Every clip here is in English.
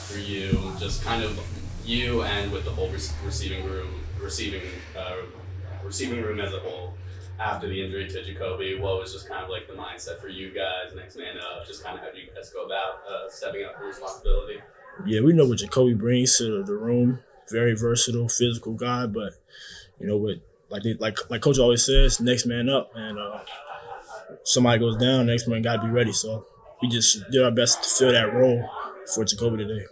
for you, just kind of you and with the whole receiving room as a whole after the injury to Jacoby? What was just kind of like the mindset for you guys, next man up? Just kind of how do you guys go about stepping up for responsibility? Yeah, we know what Jacoby brings to the room. Very versatile, physical guy, but with like Coach always says, next man up, and somebody goes down, next man got to be ready. So we just did our best to fill that role for Jacoby today.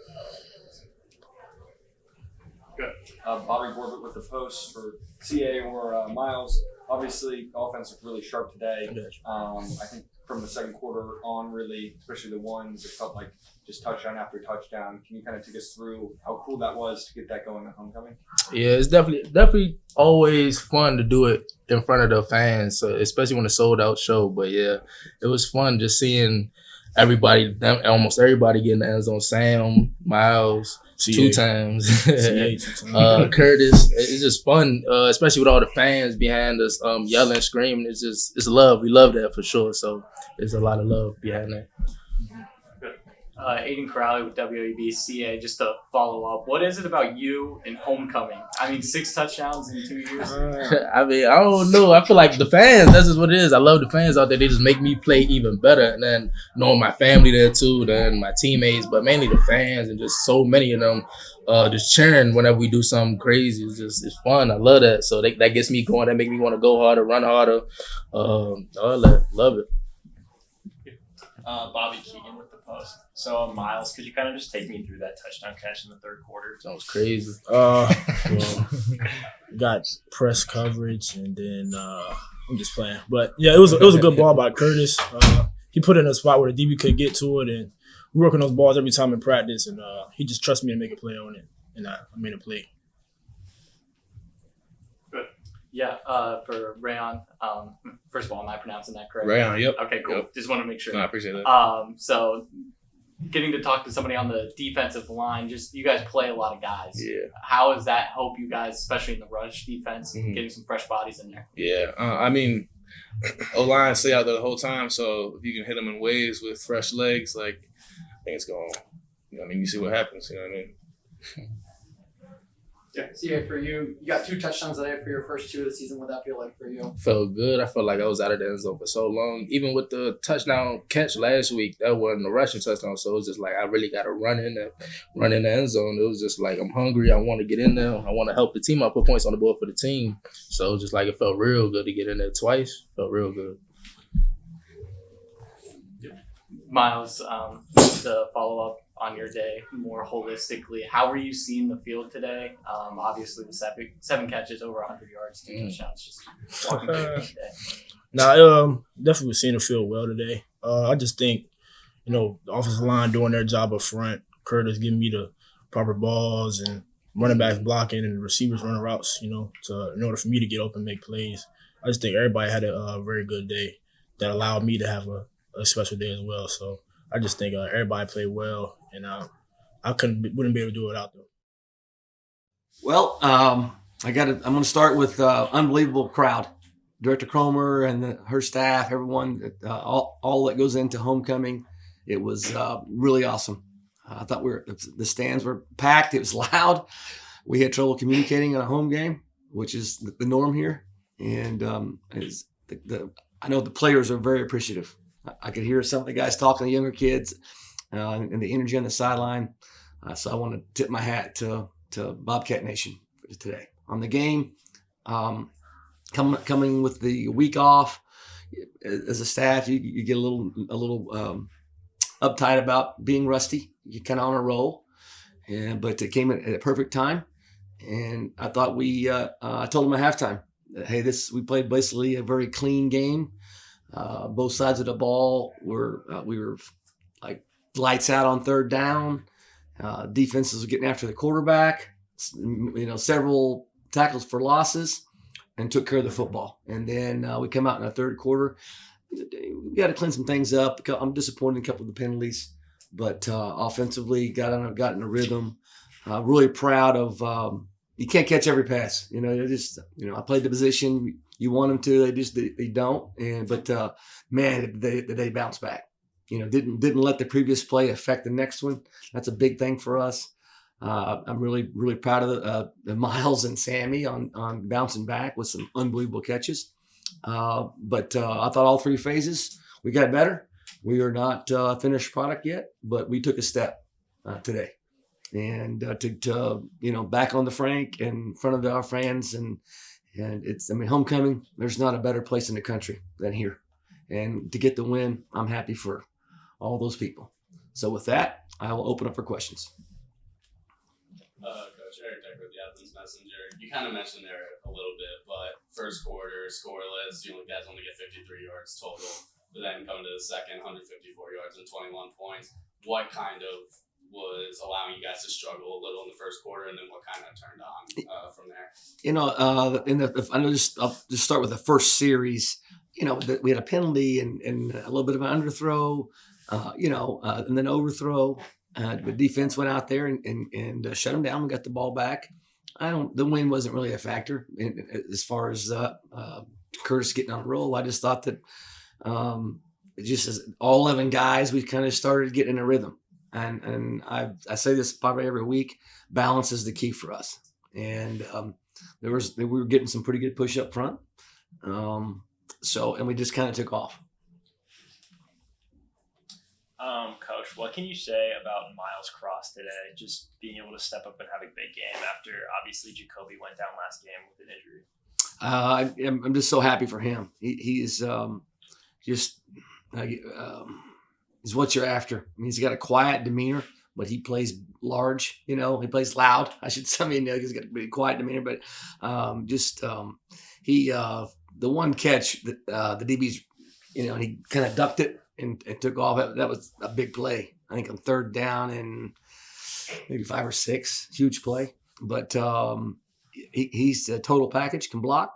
Good. Bobby Borbett with the post for CA or Miles. Obviously, offense looked really sharp today. I think from the second quarter on, really, especially the ones, it felt like just touchdown after touchdown. Can you kind of take us through how cool that was to get that going at homecoming? Yeah, it's definitely always fun to do it in front of the fans, so especially when it's sold out show. But yeah, it was fun just seeing almost everybody getting the end zone. Sam, Miles, two times, Curtis. It's just fun, especially with all the fans behind us, yelling, screaming. It's love. We love that for sure. So there's a lot of love behind that. Aiden Crowley with WABCA, just to follow up. What is it about you and homecoming? I mean, 6 touchdowns in 2 years? I mean, I don't know. I feel like the fans, that's just what it is. I love the fans out there. They just make me play even better. And then knowing my family there too, then my teammates, but mainly the fans and just so many of them just cheering whenever we do something crazy. It's fun. I love that. So that gets me going. That make me want to go harder, run harder. All that. Love it. Bobby Keegan with the post. So, Miles, could you kind of just take me through that touchdown catch in the third quarter? That was crazy. Well, got press coverage, and then I'm just playing. But yeah, it was a good ball by Curtis. He put it in a spot where the DB could get to it, and we work on those balls every time in practice, and he just trusts me to make a play on it, and I made a play. Yeah, for Rayon. First of all, am I pronouncing that correct? Rayon, yep. Okay, cool. Yep. Just want to make sure. No, I appreciate that. So getting to talk to somebody on the defensive line, just you guys play a lot of guys. Yeah. How does that help you guys, especially in the rush defense, getting some fresh bodies in there? Yeah. I mean, O-line stay out there the whole time, so if you can hit them in waves with fresh legs, like, I think it's going, you see what happens, you know what I mean? Yeah. CA, for you, you got 2 touchdowns today for your first 2 of the season. What that feel like for you? Felt good. I felt like I was out of the end zone for so long. Even with the touchdown catch last week, that wasn't a rushing touchdown. So it was just like I really got to run in the end zone. It was just like I'm hungry. I want to get in there. I want to help the team out, put points on the board for the team. So it was just like it felt real good to get in there twice. Felt real good. Miles, to follow up on your day more holistically, how were you seeing the field today? Obviously, the 7 catches, over 100 yards, 2 touchdowns. Just walking through the day. Definitely was seeing the field well today. I just think, the offensive line doing their job up front, Curtis giving me the proper balls, and running backs blocking and receivers running routes, in order for me to get open and make plays. I just think everybody had a very good day that allowed me to have a special day as well. So I just think everybody played well, and I wouldn't be able to do it without them. Well, I'm going to start with unbelievable crowd. Director Cromer and her staff, everyone, all that goes into homecoming. It was really awesome. I thought the stands were packed. It was loud. We had trouble communicating in a home game, which is the norm here. And I know the players are very appreciative. I could hear some of the guys talking to the younger kids and the energy on the sideline. So I want to tip my hat to Bobcat Nation for today. On the game, coming with the week off, as a staff, you get a little uptight about being rusty. You're kind of on a roll, but it came at a perfect time. And I thought I told them at halftime, hey, we played basically a very clean game. Both sides of the ball we were like lights out on third down. Defenses were getting after the quarterback, several tackles for losses, and took care of the football. And then we come out in the third quarter. We got to clean some things up. I'm disappointed in a couple of the penalties, but offensively got in a rhythm. Really proud of. You can't catch every pass. I played the position you want them to. They don't. But man, they bounce back. didn't let the previous play affect the next one. That's a big thing for us. I'm really proud of the Miles and Sammy on bouncing back with some unbelievable catches. But I thought all three phases we got better. We are not a finished product yet, but we took a step today, and to back on the Frank in front of our fans, and it's homecoming. There's not a better place in the country than here, and to get the win, I'm happy for all those people. So with that, I will open up for questions. Coach Eric Decker with the Athens Messenger. You kind of mentioned there a little bit, but first quarter scoreless. You guys only get 53 yards total. But then coming to the second, 154 yards and 21 points. What kind of was allowing you guys to struggle a little in the first quarter, and then what kind of turned on from there? I'll just start with the first series. We had a penalty and a little bit of an underthrow, and then overthrow. The defense went out there and shut them down. We got the ball back. The win wasn't really a factor as far as Curtis getting on a roll. I just thought that just as all 11 guys, we kind of started getting in a rhythm. And I say this probably every week, balance is the key for us. And we were getting some pretty good push up front. And we just kind of took off. Coach, what can you say about Miles Cross today? Just being able to step up and have a big game after obviously Jacoby went down last game with an injury. I'm just so happy for him. He's is what you're after. I mean, he's got a quiet demeanor, but he plays large. He plays loud. He's got a pretty quiet demeanor, but the one catch that the DB's, he kind of ducked it and took off. That was a big play. I think on third down and maybe 5 or 6, huge play. But he's a total package, can block.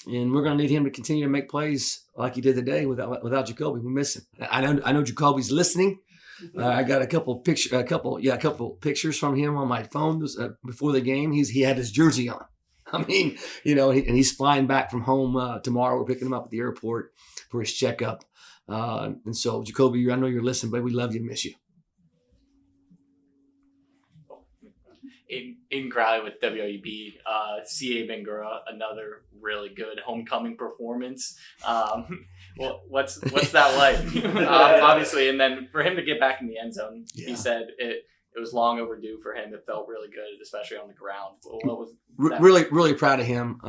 And we're going to need him to continue to make plays like he did today without Jacoby. We miss him. I know Jacoby's listening. I got a couple pictures from him on my phone before the game. He had his jersey on. I mean, and he's flying back from home tomorrow. We're picking him up at the airport for his checkup. And so, Jacoby, I know you're listening, but we love you and miss you. In Crowley with WAB, C.A. Bangura, another really good homecoming performance. What's that like? Obviously, and then for him to get back in the end zone, he said it was long overdue for him. It felt really good, especially on the ground. What was that? Really proud of him.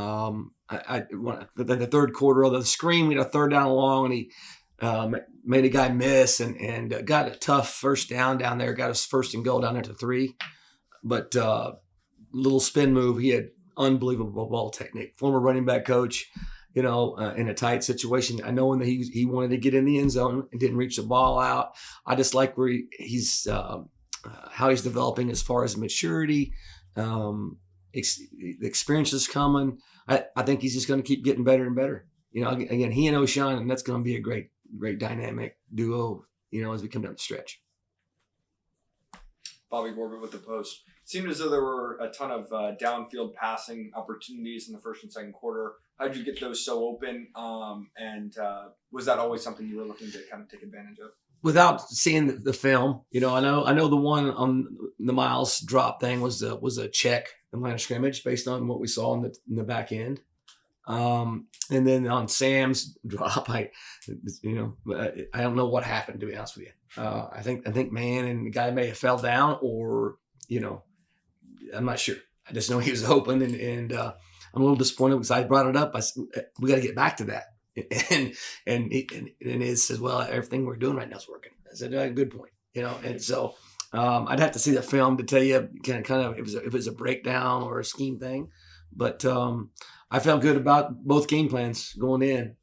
The third quarter of the screen, we had a third down and long, and he made a guy miss and got a tough first down there. Got his first and goal down there to 3. But little spin move, he had unbelievable ball technique. Former running back coach, in a tight situation, I know that he wanted to get in the end zone and didn't reach the ball out. I just like where he's how he's developing as far as maturity. The experience is coming. I think he's just going to keep getting better and better. Again, he and O'Shawn, and that's going to be a great dynamic duo. As we come down the stretch. Bobby Gorbett with the Post. It seemed as though there were a ton of downfield passing opportunities in the first and second quarter. How did you get those so open? And was that always something you were looking to kind of take advantage of? Without seeing the film, I know the one on the Miles drop thing was a check in line of scrimmage based on what we saw in the back end. And then on Sam's drop, I don't know what happened, to be honest with you. I think man and the guy may have fell down, or I'm not sure. I just know he was open, and I'm a little disappointed because I brought it up. I said, we got to get back to that, and it says, well, everything we're doing right now is working. I said, good point, and so I'd have to see the film to tell you kind of if it was a breakdown or a scheme thing, but I felt good about both game plans going in,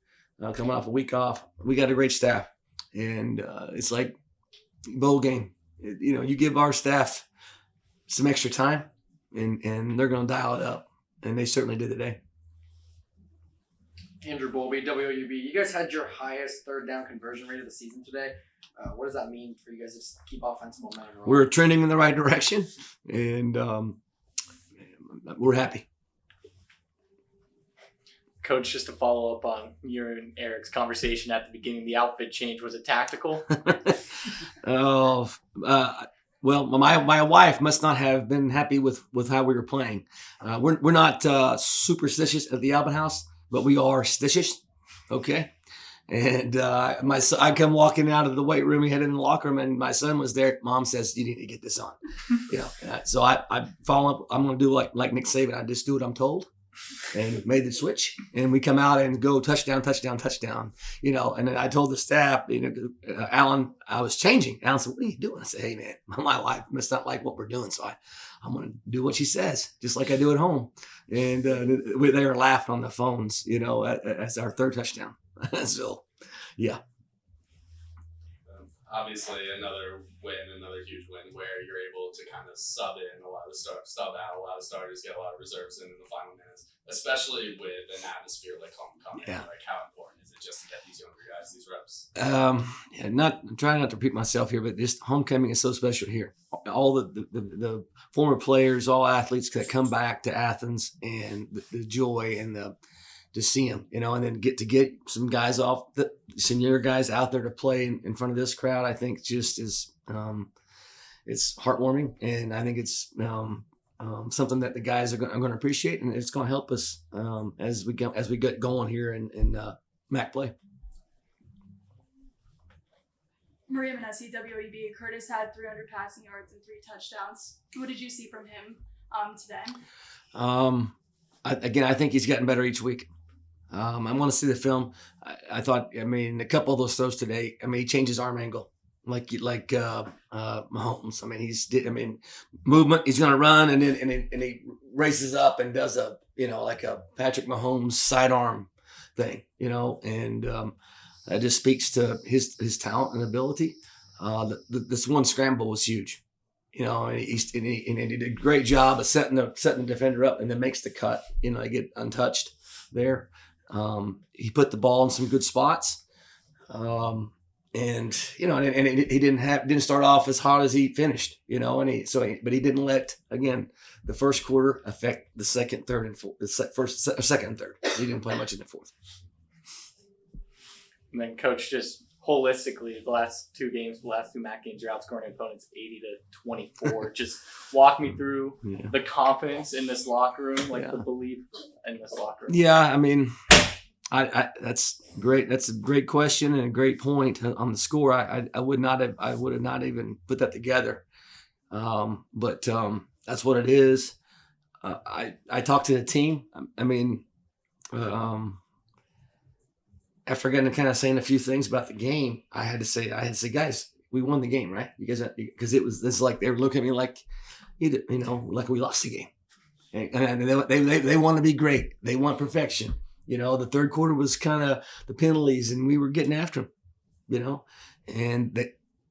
coming off a week off. We got a great staff, and it's like bowl game. You give our staff some extra time, and they're going to dial it up, and they certainly did today. Andrew Bowlby, WUB. You guys had your highest third down conversion rate of the season today. What does that mean for you guys to just keep offensive momentum rolling? We're trending in the right direction, and we're happy. Coach, just to follow up on your and Eric's conversation at the beginning, the outfit change, was it tactical? Oh, well, my wife must not have been happy with how we were playing. We're not superstitious at the Albert House, but we are stitious. Okay. And my son, I come walking out of the weight room, he headed in the locker room, and my son was there. Mom says, "You need to get this on." So I follow up. I'm going to do like Nick Saban. I just do what I'm told, and made the switch. And we come out and go touchdown, touchdown, touchdown. And then I told the staff, Alan, I was changing. Alan said, "What are you doing?" I said, "Hey man, my wife must not like what we're doing, so I'm going to do what she says, just like I do at home." And they were laughing on the phones, as our third touchdown. So, yeah. Obviously, another huge win, where you're able to kind of sub out a lot of starters, get a lot of reserves in the final minutes, especially with an atmosphere like homecoming. Yeah. Like, how important is it just to get these younger guys these reps? I'm trying not to repeat myself here, but just homecoming is so special here. All the former players, all athletes that come back to Athens, and the joy and to see them, and then get some guys off, the senior guys out there to play in front of this crowd, I think just is, it's heartwarming. And I think it's something that the guys are going to appreciate, and it's going to help us as we get going here in MAC play. Maria Manesi, WEB. Curtis had 300 passing yards and 3 touchdowns. What did you see from him today? Again, I think he's gotten better each week. I want to see the film. I thought, a couple of those throws today, he changed his arm angle like Mahomes. Movement, he's going to run, and he races up and does like a Patrick Mahomes sidearm thing, and that just speaks to his talent and ability. This one scramble was huge. And he did a great job of setting the defender up, and then makes the cut. They get untouched there. He put the ball in some good spots, and he didn't start off as hot as he finished. But he didn't let, again, the first quarter affect the second, third, and fourth. Second and third. He didn't play much in the fourth. And then, Coach, just holistically, the last two MAC games, you're outscoring opponents 80-24. Just walk me through the confidence in this locker room, the belief in this locker room. Yeah, I that's great. That's a great question and a great point on the score. I would have not even put that together. But that's what it is. I talked to the team. After kind of saying a few things about the game, I had to say, guys, we won the game, right? Because it's like they were looking at me like, like we lost the game, and they want to be great. They want perfection. The third quarter was kind of the penalties, and we were getting after them. And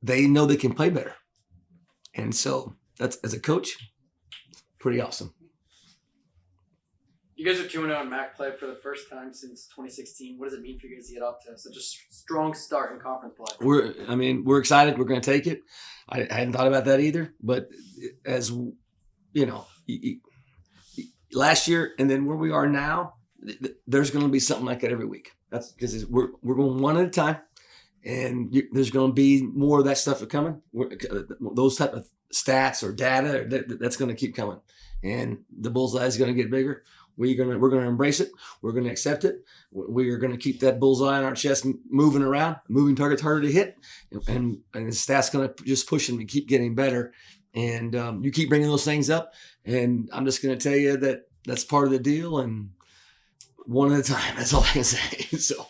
they know they can play better, and so that's, as a coach, pretty awesome. You guys are 2-0 in MAC play for the first time since 2016. What does it mean for you guys to get off to such a strong start in conference play? We're excited. We're going to take it. I hadn't thought about that either. But as last year and then where we are now, there's going to be something like that every week. That's because we're going one at a time, and there's going to be more of that stuff coming. Those type of stats or data that's going to keep coming, and the bullseye is going to get bigger. We're going to embrace it. We're going to accept it. We are going to keep that bullseye on our chest moving around. Moving target's harder to hit, and the stats going to just push and keep getting better. And you keep bringing those things up, and I'm just going to tell you that that's part of the deal. And one at a time. That's all I can say. So.